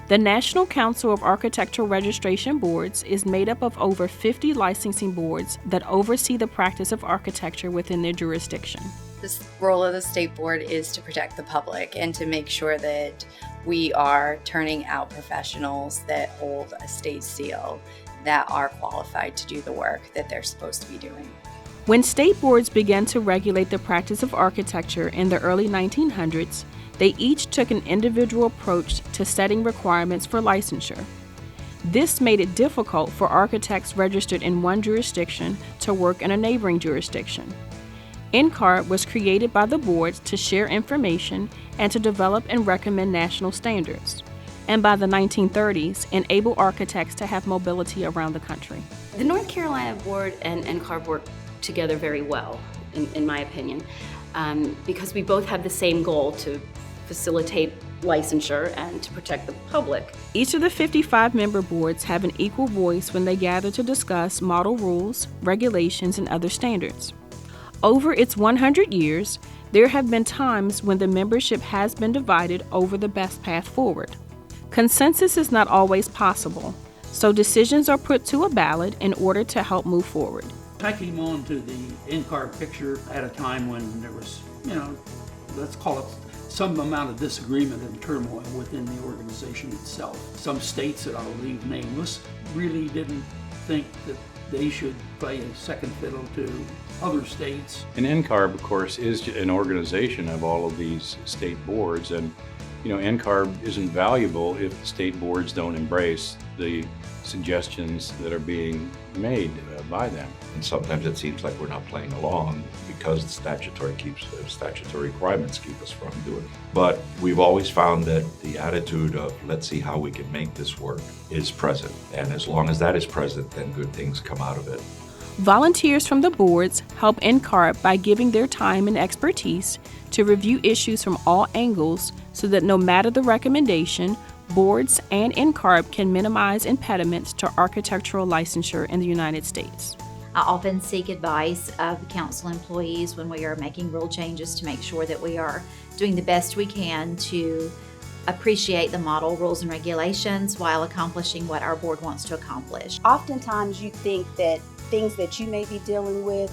The National Council of Architectural Registration Boards is made up of over 50 licensing boards that oversee the practice of architecture within their jurisdiction. The role of the state board is to protect the public and to make sure that we are turning out professionals that hold a state seal, that are qualified to do the work that they're supposed to be doing. When state boards began to regulate the practice of architecture in the early 1900s, they each took an individual approach to setting requirements for licensure. This made it difficult for architects registered in one jurisdiction to work in a neighboring jurisdiction. NCARB was created by the boards to share information and to develop and recommend national standards, and by the 1930s, enable architects to have mobility around the country. The North Carolina board and NCARB work together very well, in my opinion, because we both have the same goal to facilitate licensure and to protect the public. Each of the 55 member boards have an equal voice when they gather to discuss model rules, regulations, and other standards. Over its 100 years, there have been times when the membership has been divided over the best path forward. Consensus is not always possible, so decisions are put to a ballot in order to help move forward. I came on to the NCARB picture at a time when there was, let's call it some amount of disagreement and turmoil within the organization itself. Some states that I'll leave nameless really didn't think that they should play a second fiddle to other states. And NCARB, of course, is an organization of all of these state boards, and NCARB isn't valuable if state boards don't embrace the suggestions that are being made by them. And sometimes it seems like we're not playing along because the statutory requirements keep us from doing it. But we've always found that the attitude of let's see how we can make this work is present. And as long as that is present, then good things come out of it. Volunteers from the boards help NCARB by giving their time and expertise to review issues from all angles so that no matter the recommendation, boards and NCARB can minimize impediments to architectural licensure in the United States. I often seek advice of the council employees when we are making rule changes to make sure that we are doing the best we can to appreciate the model rules and regulations while accomplishing what our board wants to accomplish. Oftentimes you think that things that you may be dealing with,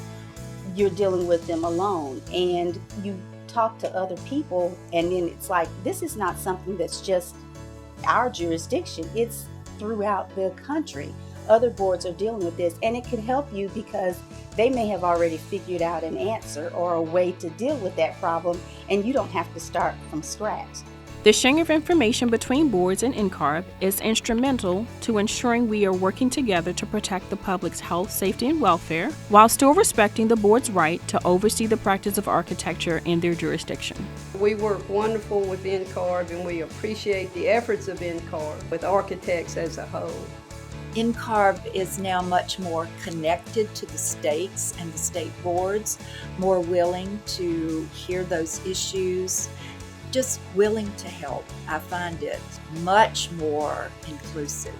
you're dealing with them alone, and you talk to other people and then it's like, this is not something that's just our jurisdiction, it's throughout the country. Other boards are dealing with this, and it can help you because they may have already figured out an answer or a way to deal with that problem, and you don't have to start from scratch. The sharing of information between boards and NCARB is instrumental to ensuring we are working together to protect the public's health, safety, and welfare, while still respecting the board's right to oversee the practice of architecture in their jurisdiction. We work wonderful with NCARB, and we appreciate the efforts of NCARB with architects as a whole. NCARB is now much more connected to the states and the state boards, more willing to hear those issues, just willing to help. I find it much more inclusive.